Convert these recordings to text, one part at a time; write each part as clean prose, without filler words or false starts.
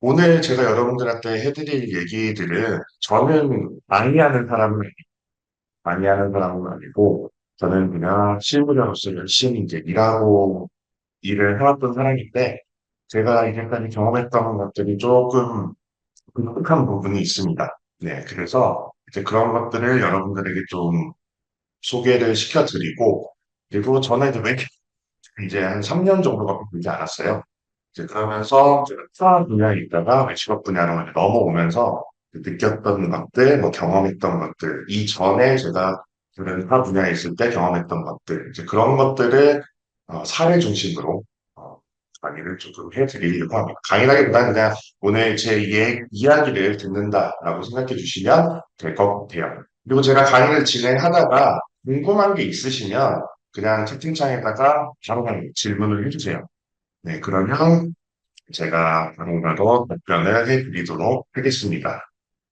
오늘 제가 여러분들한테 해드릴 얘기들은 저는 많이 하는 사람은 아니고 저는 그냥 실무자로서 열심히 이제 일하고 일을 해왔던 사람인데 제가 이제까지 경험했던 것들이 조금 독특한 부분이 있습니다. 네, 그래서 이제 그런 것들을 여러분들에게 좀 소개를 시켜드리고 그리고 저는 이제 한 3년 정도밖에 되지 않았어요. 이제 그러면서 이제 타 분야에 있다가 직업 분야로 이제 넘어오면서 느꼈던 것들, 뭐 경험했던 것들, 이전에 제가 그런 타 분야에 있을 때 경험했던 것들, 이제 그런 것들을 사례 중심으로 어, 강의를 조금 해드리려고 합니다. 강의라기보다는 그냥 오늘 제 이야기를 듣는다라고 생각해 주시면 될 것 같아요. 그리고 제가 강의를 진행하다가 궁금한 게 있으시면 그냥 채팅창에다가 바로 그냥 질문을 해주세요. 네, 그러면 제가 바로 답변을 해드리도록 하겠습니다.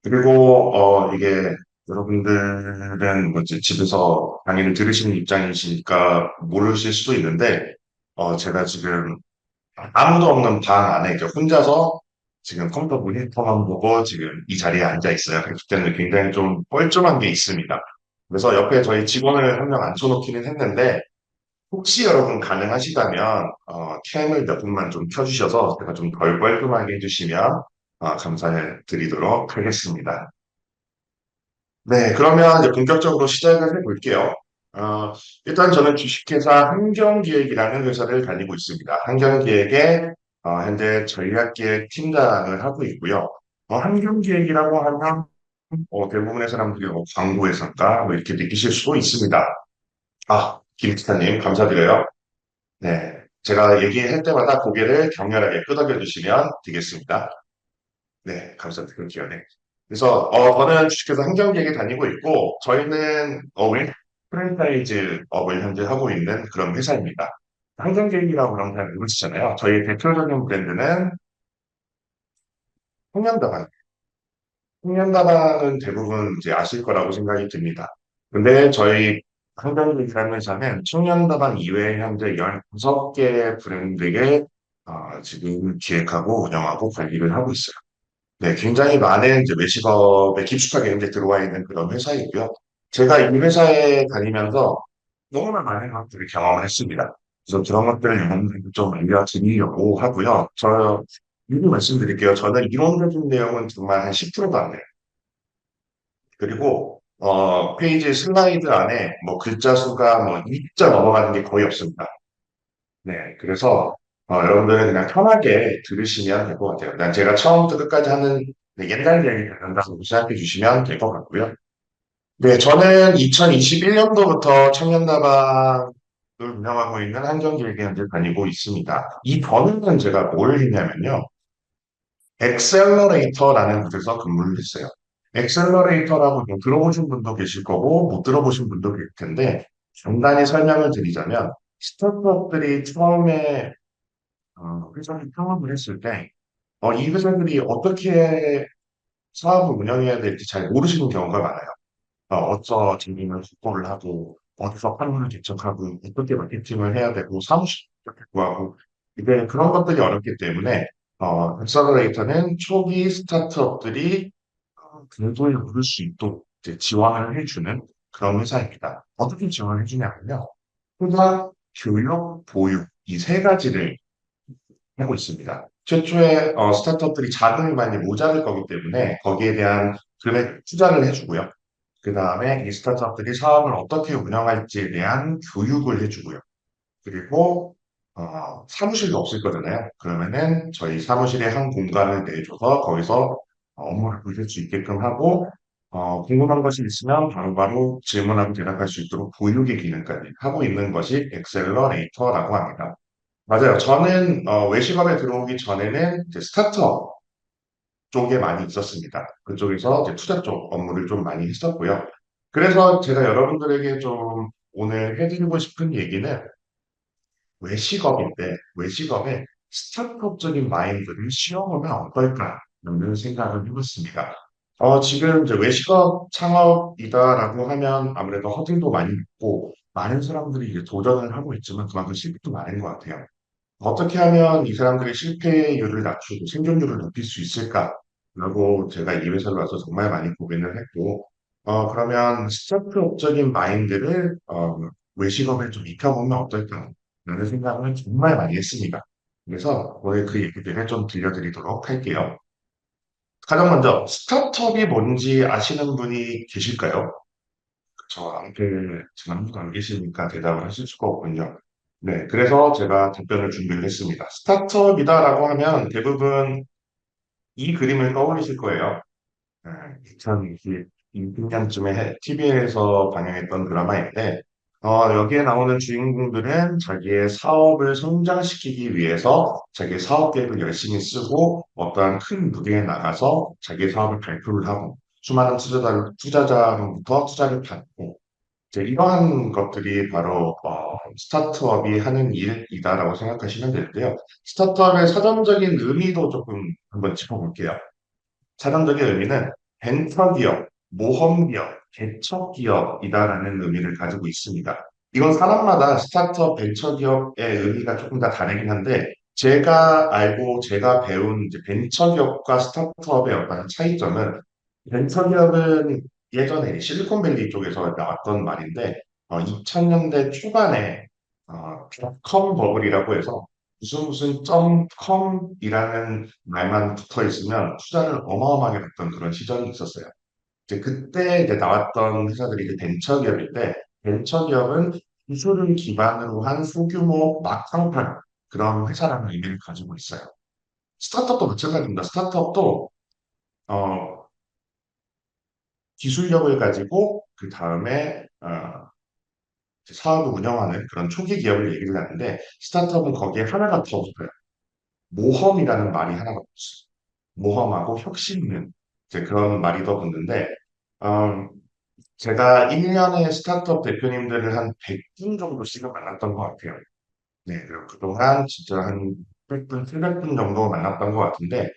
그리고 이게 여러분들은 뭐 이제 집에서 강의를 들으시는 입장이시니까 모르실 수도 있는데 제가 지금 아무도 없는 방 안에 이제 혼자서 지금 컴퓨터 모니터만 보고 지금 이 자리에 앉아 있어요. 그렇기 때문에 굉장히 좀 뻘쭘한 게 있습니다. 그래서 옆에 저희 직원을 한 명 앉혀놓기는 했는데 혹시 여러분 가능하시다면 캠을 몇 분만 좀 켜주셔서 제가 좀 덜 뻘쭘하게 해주시면 감사드리도록 하겠습니다. 네, 그러면 이제 본격적으로 시작을 해볼게요. 어, 일단 저는 주식회사 환경기획이라는 회사를 다니고 있습니다. 환경기획에 현재 전략기획 팀장을 하고 있고요. 환경기획이라고 하면 대부분의 사람들이 광고회사인가 뭐 이렇게 느끼실 수도 있습니다. 김기사님 감사드려요. 네, 제가 얘기할 때마다 고개를 격렬하게 끄덕여 주시면 되겠습니다. 네, 감사드릴게요. 네. 그래서 저는 주식회사 한경기획에 다니고 있고 저희는 업을 프랜차이즈 업을 현재 하고 있는 그런 회사입니다. 한경기획이라고 그런 잘 모르시잖아요. 저희 대표적인 브랜드는 홍련다방. 홍련다방은 대부분 이제 아실 거라고 생각이 듭니다. 근데 저희 한경기획이라는 회사는 청년다방 이외에 현재 16개 브랜드에 지금 기획하고 운영하고 관리를 하고 있어요. 네, 굉장히 많은 이제 외식업에 깊숙하게 이제 들어와 있는 그런 회사이고요. 제가 이 회사에 다니면서 너무나 많은 것들을 경험을 했습니다. 그래서 그런 것들을 여러분들께 좀 알려드리려고 하고요. 미리 말씀드릴게요. 저는 이론적인 내용은 정말 한 10%도 안 돼요. 그리고 페이지 슬라이드 안에 뭐 글자 수가 뭐 2자 넘어가는 게 거의 없습니다. 네, 그래서 여러분들은 그냥 편하게 들으시면 될 것 같아요. 그냥 제가 처음부터 끝까지 하는 네, 옛날 얘기 된다고 생각해 주시면 될 것 같고요. 네, 저는 2021년도부터 청년다방을 운영하고 있는 한경길게 현재 다니고 있습니다. 이 전에는 제가 뭘 했냐면요. 엑셀러레이터라는 곳에서 근무를 했어요. 엑셀러레이터라고 좀 들어보신 분도 계실 거고 못 들어보신 분도 계실 텐데 간단히 설명을 드리자면 스타트업들이 처음에 회사를 창업을 했을 때, 이 회사들이 어떻게 사업을 운영해야 될지 잘 모르시는 경우가 많아요. 어디서 재미있는 홍보를 하고, 어디서 판로를 개척하고, 어떻게 마케팅을 해야 되고, 사무실 어떻게 구하고, 이제 그런 것들이 어렵기 때문에, 엑셀러레이터는 초기 스타트업들이 궤도에 오를 수 있도록 이제 지원을 해주는 그런 회사입니다. 어떻게 지원을 해주냐면요. 투자, 교육, 보육, 이 세 가지를 하고 있습니다. 최초에 스타트업들이 자금이 많이 모자랄 거기 때문에 거기에 대한 금액 투자를 해주고요. 그 다음에 이 스타트업들이 사업을 어떻게 운영할지에 대한 교육을 해주고요. 그리고 사무실도 없을 거잖아요. 그러면은 저희 사무실에 한 공간을 내줘서 거기서 업무를 보실 수 있게끔 하고 궁금한 것이 있으면 바로바로 질문하고 대답할 수 있도록 보육의 기능까지 하고 있는 것이 엑셀러레이터라고 합니다. 맞아요. 저는 외식업에 들어오기 전에는 이제 스타트업 쪽에 많이 있었습니다. 그쪽에서 이제 투자 쪽 업무를 좀 많이 했었고요. 그래서 제가 여러분들에게 좀 오늘 해드리고 싶은 얘기는 외식업에 스타트업적인 마인드를 시험하면 어떨까라는 생각을 해봤습니다. 지금 이제 외식업 창업이다라고 하면 아무래도 허들도 많이 있고 많은 사람들이 이제 도전을 하고 있지만 그만큼 실패도 많은 것 같아요. 어떻게 하면 이 사람들의 실패율을 낮추고 생존율을 높일 수 있을까라고 제가 이 회사를 와서 정말 많이 고민을 했고, 그러면 스타트업적인 마인드를 외식업에 좀 익혀보면 어떨까라는 생각을 정말 많이 했습니다. 그래서 오늘 그 얘기들을 좀 들려드리도록 할게요. 가장 먼저 스타트업이 뭔지 아시는 분이 계실까요? 지금 아무도 안 계시니까 대답을 하실 수가 없군요. 네, 그래서 제가 답변을 준비를 했습니다. 스타트업이다라고 하면 대부분 이 그림을 떠올리실 거예요. 2020년쯤에 TV에서 방영했던 드라마인데, 여기에 나오는 주인공들은 자기의 사업을 성장시키기 위해서 자기의 사업 계획을 열심히 쓰고 어떠한 큰 무대에 나가서 자기의 사업을 발표를 하고 수많은 투자자로부터 투자를 받고 이제 이러한 것들이 바로 스타트업이 하는 일이다라고 생각하시면 되는데요. 스타트업의 사전적인 의미도 조금 한번 짚어볼게요. 사전적인 의미는 벤처기업, 모험기업, 개척기업이다라는 의미를 가지고 있습니다. 이건 사람마다 스타트업, 벤처기업의 의미가 조금 다 다르긴 한데 제가 알고 제가 배운 이제 벤처기업과 스타트업의 어떤 차이점은 벤처기업은 예전에 실리콘밸리 쪽에서 나왔던 말인데 2000년대 초반에 닷컴 버블이라고 해서 무슨 닷컴이라는 말만 붙어 있으면 투자를 어마어마하게 했던 그런 시절이 있었어요. 이제 그때 이제 나왔던 회사들이 이제 벤처기업인데 벤처기업은 기술을 기반으로 한 소규모 막상판 그런 회사라는 의미를 가지고 있어요. 스타트업도 마찬가지입니다. 스타트업도 어, 기술력을 가지고 그 다음에 사업을 운영하는 그런 초기 기업을 얘기를 하는데 스타트업은 거기에 하나가 더 붙어요. 모험이라는 말이 하나가 붙어요. 모험하고 혁신은 이제 그런 말이 더 붙는데 음, 제가 1년에 스타트업 대표님들을 한 100분 정도씩은 만났던 것 같아요. 네, 그리고 그동안 진짜 한 600분, 700분 정도 만났던 것 같은데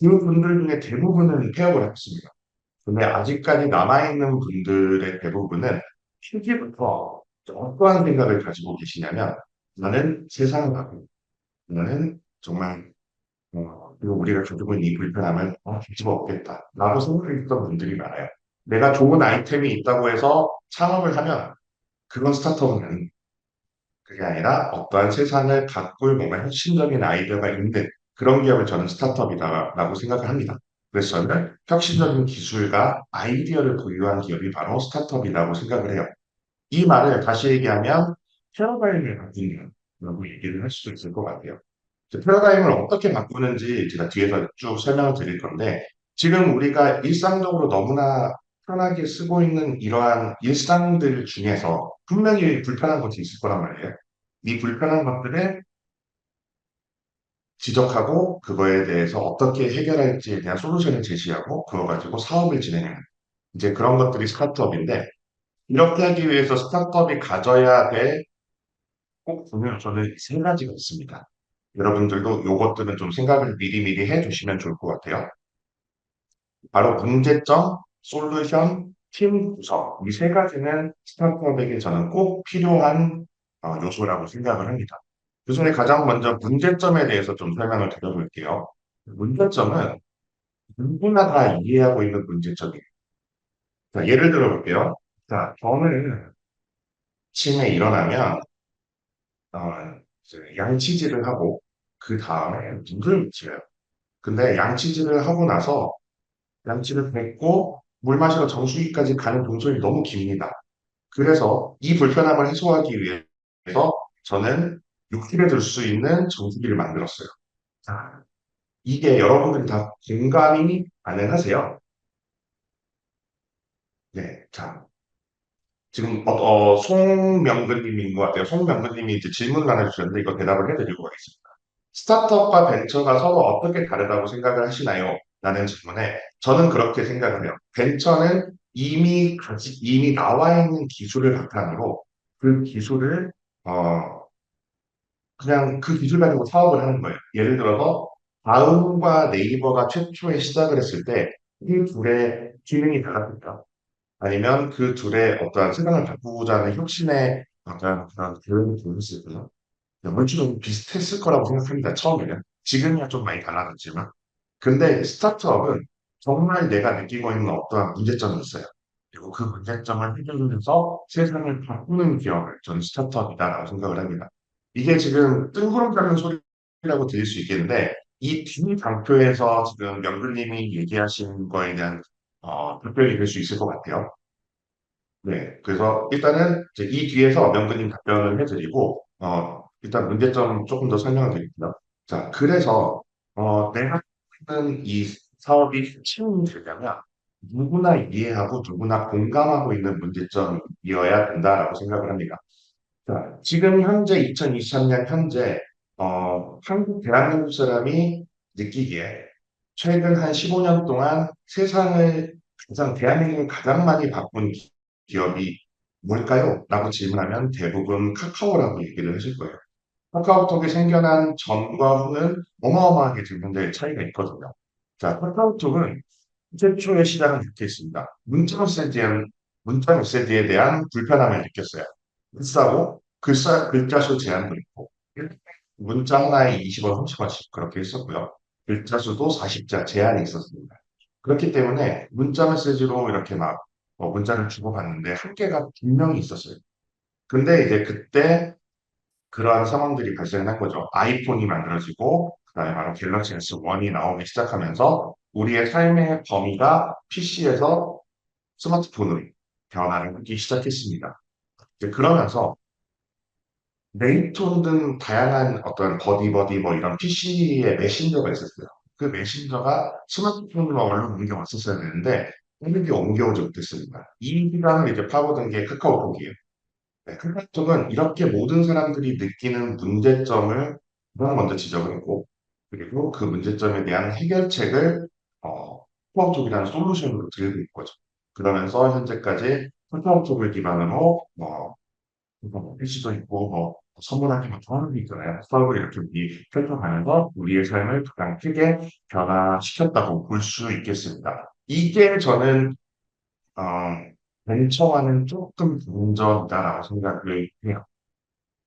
그 분들 중에 대부분은 폐업을 했습니다. 근데 아직까지 남아있는 분들의 대부분은 초기부터 어떠한 생각을 가지고 계시냐면 나는 세상을 바꾸고 나는 정말 그리고 우리가 가지고 있는 이 불편함을 뒤집어 엎겠다 라고 생각했던 분들이 많아요. 내가 좋은 아이템이 있다고 해서 창업을 하면 그건 스타트업은 아닌 그게 아니라 어떠한 세상을 바꿀 뭔가 혁신적인 아이디어가 있는 그런 기업을 저는 스타트업이다라고 생각을 합니다. 그래서 저는 혁신적인 기술과 아이디어를 보유한 기업이 바로 스타트업이라고 생각을 해요. 이 말을 다시 얘기하면 패러다임을 바꾼다라고 얘기를 할 수도 있을 것 같아요. 패러다임을 어떻게 바꾸는지 제가 뒤에서 쭉 설명을 드릴 건데 지금 우리가 일상적으로 너무나 편하게 쓰고 있는 이러한 일상들 중에서 분명히 불편한 것이 있을 거란 말이에요. 이 불편한 것들을 지적하고 그거에 대해서 어떻게 해결할지에 대한 솔루션을 제시하고 그거 가지고 사업을 진행하는 이제 그런 것들이 스타트업인데 이렇게 하기 위해서 스타트업이 가져야 될 꼭 보면 저는 세 가지가 있습니다. 여러분들도 요것들은 좀 생각을 미리미리 해주시면 좋을 것 같아요. 바로 문제점, 솔루션, 팀 구성. 이 세 가지는 스타트업에게 저는 꼭 필요한 요소라고 생각을 합니다. 그 중에 가장 먼저 문제점에 대해서 좀 설명을 드려볼게요. 문제점은 누구나 다 이해하고 있는 문제점이에요. 자, 예를 들어볼게요. 자, 저는 아침에 일어나면 어, 이제 양치질을 하고 그 다음에 물을 묻혀요. 근데 양치질을 하고 나서 양치를 뱉고 물 마시러 정수기까지 가는 동선이 너무 깁니다. 그래서 이 불편함을 해소하기 위해서 저는 6kg에 들 수 있는 정수기를 만들었어요. 자, 이게 여러분들이 다 공감이 가능하세요? 네. 자, 지금 송명근님인 것 같아요. 송명근님이 이제 질문을 하나 주셨는데 이거 대답을 해드리고 가겠습니다. 스타트업과 벤처가 서로 어떻게 다르다고 생각을 하시나요? 라는 질문에 저는 그렇게 생각을 해요. 벤처는 이미 나와 있는 기술을 바탕으로 그 기술을 어, 그냥 그 기술 가지고 사업을 하는 거예요. 예를 들어서 다음과 네이버가 최초에 시작을 했을 때 이 둘의 기능이 달랐을까? 아니면 그 둘의 어떠한 세상을 바꾸자는 혁신의 어떤 그런 계획이 보였을까요? 얼추 좀 비슷했을 거라고 생각합니다. 처음에는. 지금이야 좀 많이 달라졌지만. 근데 스타트업은 정말 내가 느끼고 있는 어떠한 문제점이 있어요. 그리고 그 문제점을 해결해서 세상을 바꾸는 기업을 저는 스타트업이다라고 생각을 합니다. 이게 지금 뜬구름 잡는 소리라고 들릴 수 있겠는데 이 뒤 장표에서 지금 명근님이 얘기하신 거에 대한 답변이 될 수 있을 것 같아요. 네, 그래서 일단은 이제 이 뒤에서 명근님 답변을 해드리고 일단 문제점 조금 더 설명을 드릴게요. 자, 그래서 내가 하는 이 사업이 실행이 되려면 누구나 이해하고 누구나 공감하고 있는 문제점이어야 된다라고 생각을 합니다. 자, 지금 현재 2023년 현재 한국 대한민국 사람이 느끼기에 최근 한 15년 동안 세상을 대한민국을 가장 많이 바꾼 기업이 뭘까요? 라고 질문하면 대부분 카카오라고 얘기를 하실 거예요. 카카오톡이 생겨난 전과 후는 어마어마하게 지금들 차이가 있거든요. 자, 카카오톡은 최초의 시작은 이렇게 있습니다. 문자 메시지에 대한 불편함을 느꼈어요. 비싸고 글자 수 제한도 있고 문자 하나에 20원, 30원씩 그렇게 했었고요. 글자 수도 40자 제한이 있었습니다. 그렇기 때문에 문자 메시지로 이렇게 막 문자를 주고받는데 한계가 분명히 있었어요. 근데 이제 그때 그러한 상황들이 발생한 거죠. 아이폰이 만들어지고 그다음에 바로 갤럭시 S1이 나오기 시작하면서 우리의 삶의 범위가 PC에서 스마트폰으로 변화를 하기 시작했습니다. 이제 그러면서 네이톤 등 다양한 어떤 버디버디 뭐 이런 PC의 메신저가 있었어요. 그 메신저가 스마트폰으로 얼른 옮겨왔었어야 되는데 빠르게 옮겨오지 못했습니다. 이 기간을 이제 파고든 게 카카오톡이에요. 네, 카카오톡은 이렇게 모든 사람들이 느끼는 문제점을 가장 먼저 지적을 했고 그리고 그 문제점에 대한 해결책을 카카오톡이라는 솔루션으로 들고 있는 거죠. 그러면서 현재까지 카카오톡을 기반으로 뭐 필수도 있고 선물하기 뭐 좋아하는 게 있잖아요. 서로 이렇게 우리 펼쳐가면서 우리의 삶을 가장 크게 변화시켰다고 볼 수 있겠습니다. 이게 저는 어, 벤처와는 조금 다른 점이다라고 생각을 해요.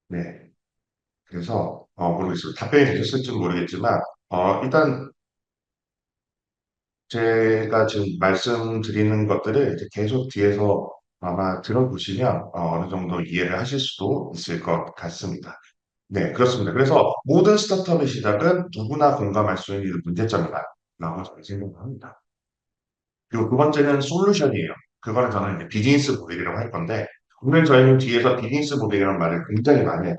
네. 그래서 모르겠어요. 답변이 되셨을지 모르겠지만 일단 제가 지금 말씀드리는 것들을 이제 계속 뒤에서 아마 들어보시면 어느 정도 이해를 하실 수도 있을 것 같습니다. 네, 그렇습니다. 그래서 모든 스타트업의 시작은 누구나 공감할 수 있는 문제점이다라고 저는 생각합니다. 그리고 두 번째는 솔루션이에요. 그거는 저는 이제 비즈니스 모델이라고 할 건데 오늘 저희는 뒤에서 비즈니스 모델이라는 말을 굉장히 많이 해요.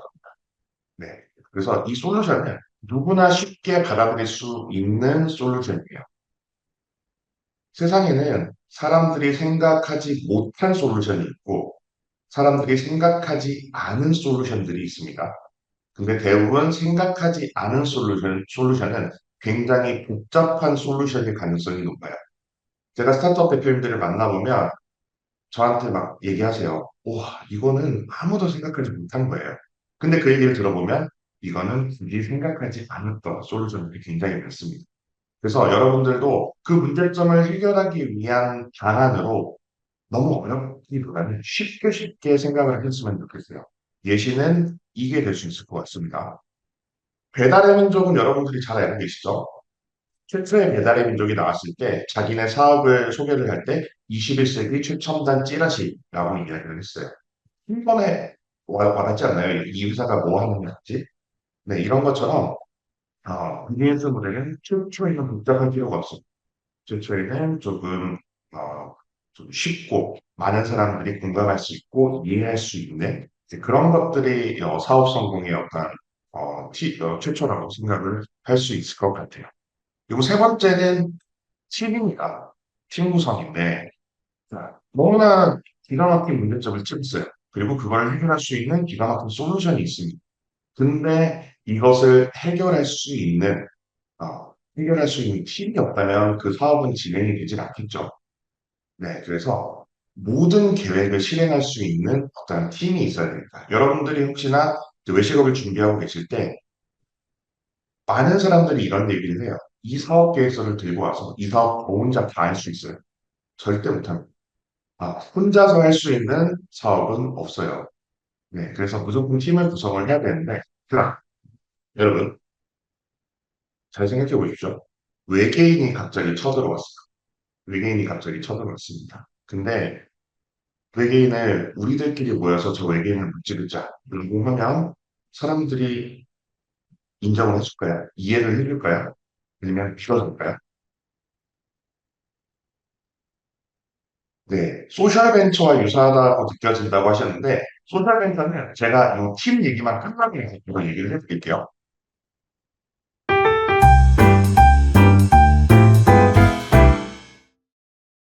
네, 그래서 이 솔루션은 누구나 쉽게 받아들일 수 있는 솔루션이에요. 세상에는 사람들이 생각하지 못한 솔루션이 있고 사람들이 생각하지 않은 솔루션들이 있습니다. 근데 대부분 생각하지 않은 솔루션은 굉장히 복잡한 솔루션일 가능성이 높아요. 제가 스타트업 대표님들을 만나보면 저한테 막 얘기하세요. 와, 이거는 아무도 생각하지 못한 거예요. 근데 그 얘기를 들어보면 이거는 굳이 생각하지 않았던 솔루션들이 굉장히 많습니다. 그래서 여러분들도 그 문제점을 해결하기 위한 방안으로 너무 어렵기보다는 쉽게 쉽게 생각을 하셨으면 좋겠어요. 예시는 이게 될 수 있을 것 같습니다. 배달의 민족은 여러분들이 잘 알고 계시죠? 최초의 배달의 민족이 나왔을 때 자기네 사업을 소개를 할 때 21세기 최첨단 찌라시라고 이야기를 했어요. 한 번에 와닿지 않나요? 이 회사가 뭐 하는 건지? 네, 이런 것처럼 비즈니스 모델은 최초에는 복잡한 필요가 없습니다. 최초에는 좀 쉽고 많은 사람들이 공감할 수 있고 이해할 수 있는 이제 그런 것들이 사업 성공의 어떤 최초라고 생각을 할 수 있을 것 같아요. 그리고 세 번째는 팀입니다. 팀 구성인데 너무나 기가 막힌 문제점을 찍었어요. 그리고 그걸 해결할 수 있는 기가 막힌 솔루션이 있습니다. 근데 이것을 해결할 수 있는 팀이 없다면 그 사업은 진행이 되질 않겠죠. 네, 그래서 모든 계획을 실행할 수 있는 어떤 팀이 있어야 됩니다. 여러분들이 혹시나 이제 외식업을 준비하고 계실 때 많은 사람들이 이런 얘기를 해요. 이 사업 계획서를 들고 와서 이 사업 저 혼자 다 할 수 있어요. 절대 못합니다. 혼자서 할 수 있는 사업은 없어요. 네, 그래서 무조건 팀을 구성을 해야 되는데 자, 여러분, 잘 생각해 보십시오. 외계인이 갑자기 쳐들어왔어요. 외계인이 갑자기 쳐들어왔습니다. 근데 외계인을 우리들끼리 모여서 저 외계인을 무찌르자. 라고 하면 사람들이 인정을 해줄까요? 이해를 해줄까요? 아니면 비켜줄까요? 네, 소셜 벤처와 유사하다고 느껴진다고 하셨는데, 소셜 벤처는 제가 이 팀 얘기만 끝나고 나서 제가 얘기를 해드릴게요.